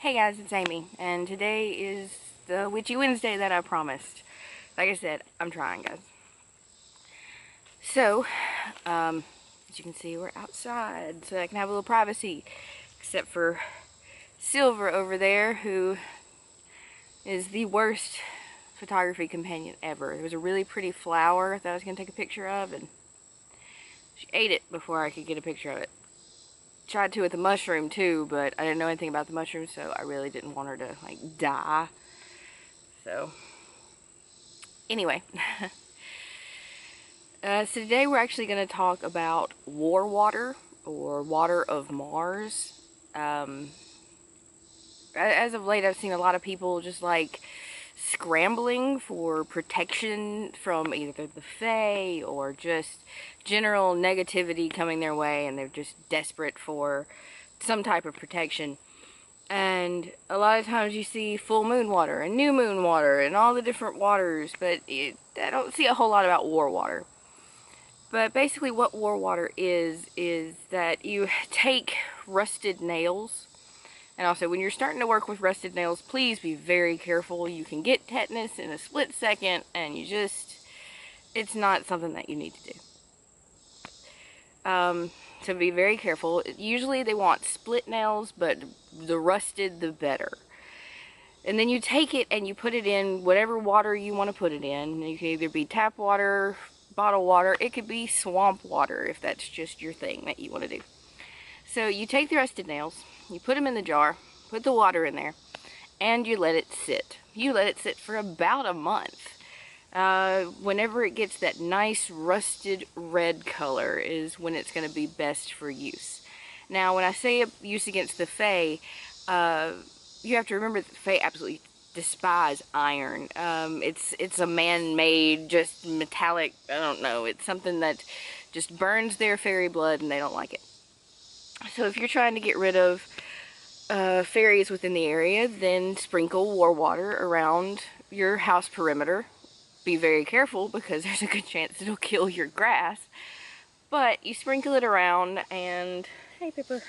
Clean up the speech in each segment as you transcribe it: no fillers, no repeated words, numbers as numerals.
Hey guys, it's Amy, and today is the Witchy Wednesday that I promised. Like I said, I'm trying, guys. So, as you can see, we're outside, so I can have a little privacy. Except for Silver over there, who is the worst photography companion ever. There was a really pretty flower that I was going to take a picture of, and she ate it before I could get a picture of it. Tried to with the mushroom too, but I didn't know anything about the mushroom, so I really didn't want her to like die. So anyway, so today we're actually going to talk about war water, or water of Mars. As of late, I've seen a lot of people just like scrambling for protection from either the Fae or just general negativity coming their way, and they're just desperate for some type of protection. And a lot of times you see full moon water and new moon water and all the different waters, but I don't see a whole lot about war water. But basically what war water is that you take rusted nails. And also, when you're starting to work with rusted nails, please be very careful. You can get tetanus in a split second, and it's not something that you need to do. So be very careful. Usually they want split nails, but the rusted, the better. And then you take it and you put it in whatever water you want to put it in. You can either be tap water, bottled water. It could be swamp water if that's just your thing that you want to do. So you take the rusted nails, you put them in the jar, put the water in there, and you let it sit. You let it sit for about a month. Whenever it gets that nice rusted red color is when it's going to be best for use. Now, when I say use against the Fae, you have to remember that the Fae absolutely despise iron. It's a man-made, just metallic, I don't know, it's something that just burns their fairy blood and they don't like it. So if you're trying to get rid of fairies within the area, then sprinkle war water around your house perimeter. Be very careful because there's a good chance it'll kill your grass. But you sprinkle it around and, hey Pipper,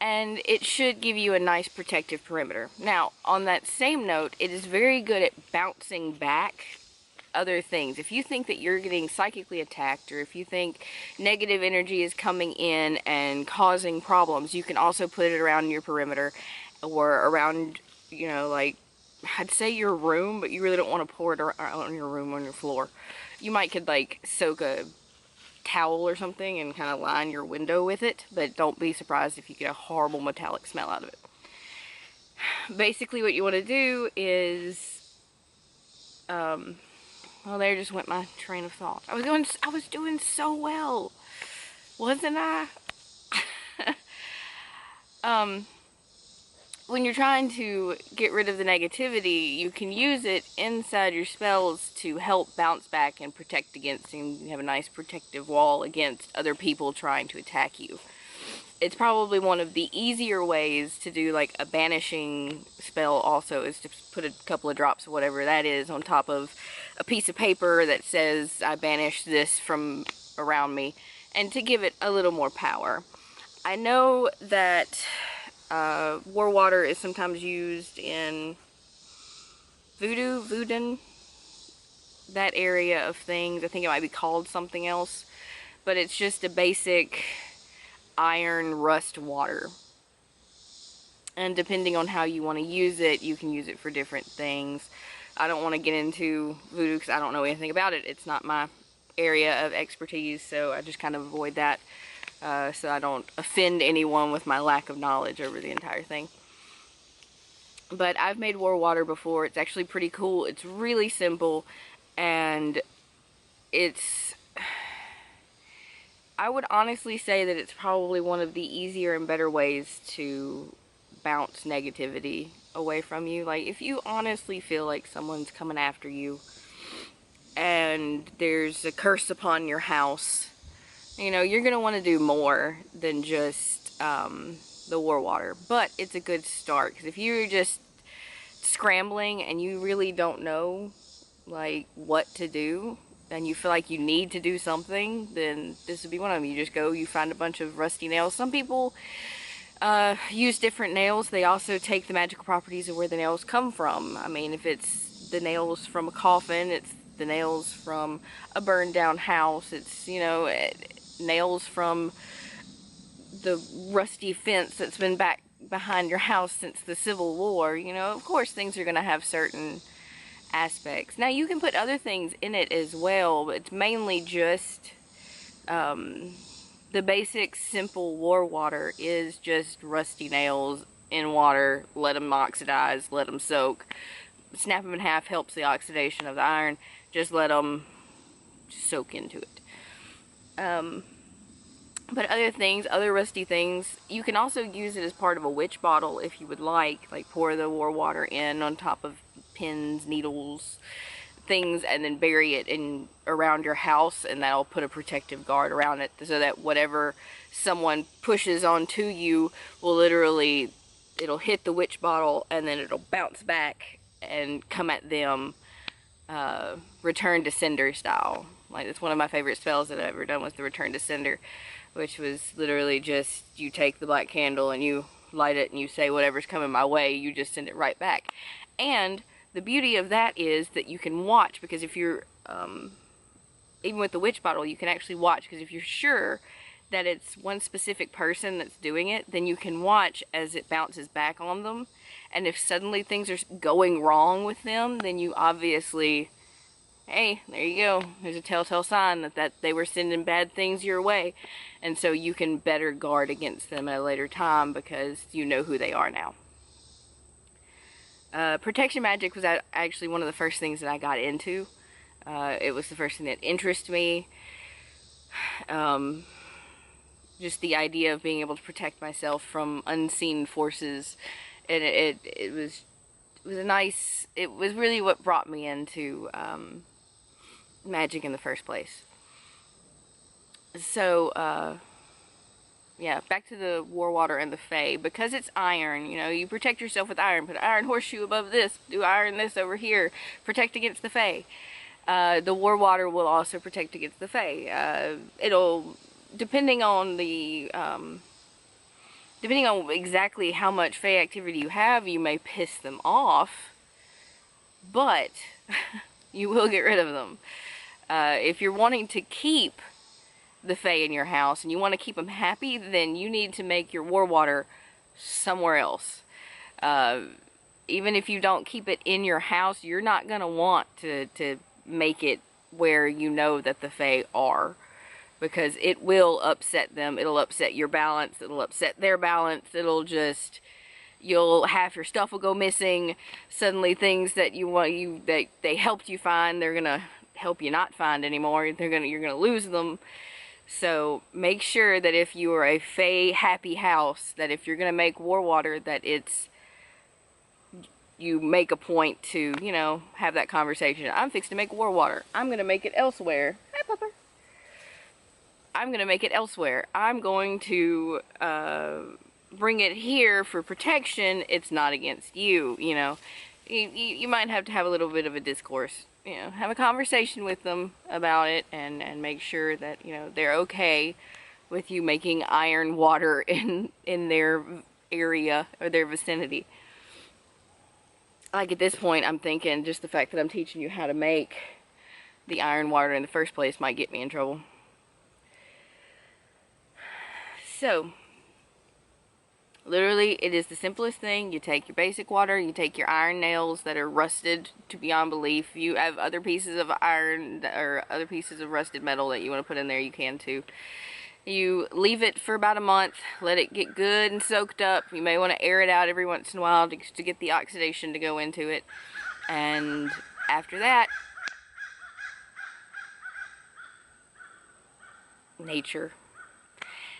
and it should give you a nice protective perimeter. Now, on that same note, it is very good at bouncing back other things. If you think that you're getting psychically attacked, or if you think negative energy is coming in and causing problems, you can also put it around your perimeter, or around, you know, like, I'd say your room, but you really don't want to pour it on your room, on your floor. You might could like soak a towel or something and kind of line your window with it, but don't be surprised if you get a horrible metallic smell out of it. Basically what you want to do is, well, there just went my train of thought. I was doing so well, wasn't I? When you're trying to get rid of the negativity, you can use it inside your spells to help bounce back and protect against, and you have a nice protective wall against other people trying to attack you. It's probably one of the easier ways to do like a banishing spell also, is to put a couple of drops of whatever that is on top of a piece of paper that says I banish this from around me, and to give it a little more power. I know that war water is sometimes used in voodoo, that area of things. I think it might be called something else, but it's just a basic iron rust water. And depending on how you want to use it, you can use it for different things. I don't want to get into voodoo because I don't know anything about it. It's not my area of expertise, so I just kind of avoid that. So I don't offend anyone with my lack of knowledge over the entire thing. But I've made war water before. It's actually pretty cool. It's really simple, and I would honestly say that it's probably one of the easier and better ways to bounce negativity away from you. Like, if you honestly feel like someone's coming after you and there's a curse upon your house, you know, you're going to want to do more than just the war water. But it's a good start, because if you're just scrambling and you really don't know, like, what to do, and you feel like you need to do something, then this would be one of them. You just go, you find a bunch of rusty nails. Some people use different nails. They also take the magical properties of where the nails come from. I mean, if it's the nails from a coffin, it's the nails from a burned down house. It's, you know, nails from the rusty fence that's been back behind your house since the Civil War. You know, of course things are going to have certain aspects. Now you can put other things in it as well, but it's mainly just the basic simple war water is just rusty nails in water. Let them oxidize, let them soak. Snap them in half helps the oxidation of the iron. Just let them soak into it. But other things, other rusty things, you can also use it as part of a witch bottle if you would like pour the war water in on top of pins, needles, things, and then bury it in around your house, and that'll put a protective guard around it so that whatever someone pushes onto you will literally, it'll hit the witch bottle and then it'll bounce back and come at them, return to sender style. Like, it's one of my favorite spells that I've ever done was the return to sender, which was literally just you take the black candle and you light it and you say whatever's coming my way, you just send it right back. And the beauty of that is that you can watch, because if you're, even with the witch bottle, you can actually watch, because if you're sure that it's one specific person that's doing it, then you can watch as it bounces back on them. And if suddenly things are going wrong with them, then you obviously, hey, there you go. There's a telltale sign that they were sending bad things your way. And so you can better guard against them at a later time because you know who they are now. Protection magic was actually one of the first things that I got into. It was the first thing that interested me. Just the idea of being able to protect myself from unseen forces. And it was a nice, it was really what brought me into magic in the first place. So, yeah, back to the war water and the fae. Because it's iron, you know, you protect yourself with iron. Put an iron horseshoe above this. Do iron this over here. Protect against the fae. The war water will also protect against the fae. It'll, depending on the, depending on exactly how much fae activity you have, you may piss them off. But you will get rid of them. If you're wanting to keep the fae in your house and you want to keep them happy, then you need to make your war water somewhere else. Even if you don't keep it in your house, you're not going to want to make it where you know that the fae are, because it will upset them. It'll upset your balance. It'll upset their balance. It'll just, you'll, half your stuff will go missing. Suddenly things that that they helped you find, they're going to help you not find anymore. You're going to lose them. So make sure that if you are a fae happy house, that if you're going to make war water, that you make a point to, you know, have that conversation. I'm fixed to make war water. I'm going to make it elsewhere. Hi, Pupper. I'm going to make it elsewhere. I'm going to bring it here for protection. It's not against you, you know. You might have to have a little bit of a discourse. You know, have a conversation with them about it and make sure that, you know, they're okay with you making iron water in their area or their vicinity. Like, at this point, I'm thinking just the fact that I'm teaching you how to make the iron water in the first place might get me in trouble. So, literally, it is the simplest thing. You take your basic water, you take your iron nails that are rusted to beyond belief. You have other pieces of iron or other pieces of rusted metal that you want to put in there, you can too. You leave it for about a month, let it get good and soaked up. You may want to air it out every once in a while to get the oxidation to go into it. And after that, nature.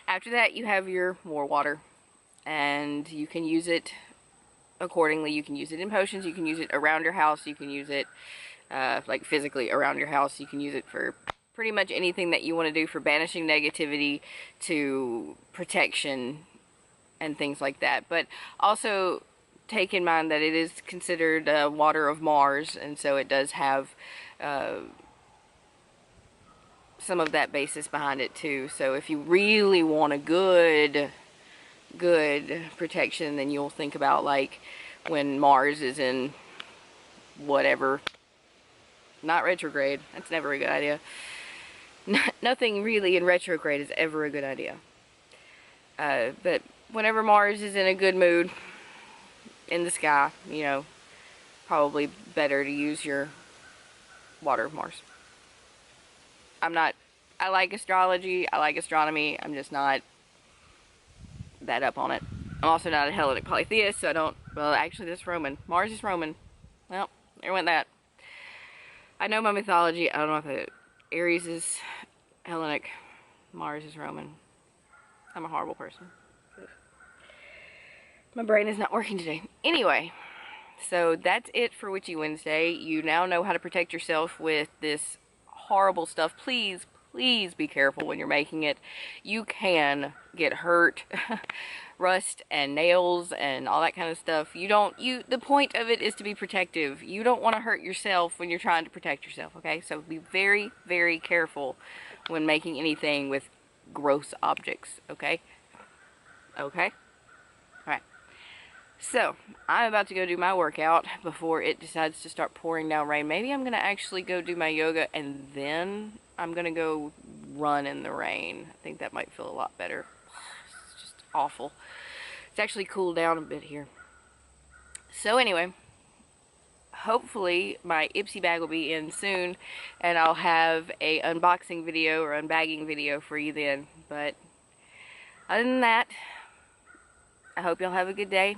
After that, you have your war water. And you can use it accordingly. You can use it in potions, you can use it around your house, you can use it like physically around your house. You can use it for pretty much anything that you want to do, for banishing negativity to protection and things like that. But also take in mind that it is considered water of Mars, and so it does have some of that basis behind it too. So if you really want a good good protection, then you'll think about like when Mars is in whatever, not retrograde. That's never a good idea. Nothing really in retrograde is ever a good idea. But whenever Mars is in a good mood in the sky, you know, probably better to use your water of Mars. I like astrology, I like astronomy, I'm just not that up on it. I'm also not a Hellenic polytheist, so I don't, well, actually that's Roman. Mars is Roman. Well, there went that. I know my mythology, I don't know if Aries is Hellenic, Mars is Roman. I'm a horrible person. My brain is not working today. Anyway, so that's it for Witchy Wednesday. You now know how to protect yourself with this horrible stuff. Please, please be careful when you're making it. You can get hurt. Rust and nails and all that kind of stuff. The point of it is to be protective. You don't want to hurt yourself when you're trying to protect yourself, okay? So be very, very careful when making anything with gross objects, okay? Okay? Alright. So, I'm about to go do my workout before it decides to start pouring down rain. Maybe I'm going to actually go do my yoga and then I'm going to go run in the rain. I think that might feel a lot better. It's just awful. It's actually cooled down a bit here. So anyway, hopefully my Ipsy bag will be in soon and I'll have a unboxing video or unbagging video for you then. But other than that, I hope y'all have a good day.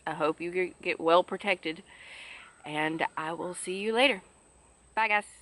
I hope you get well protected, and I will see you later. Bye, guys.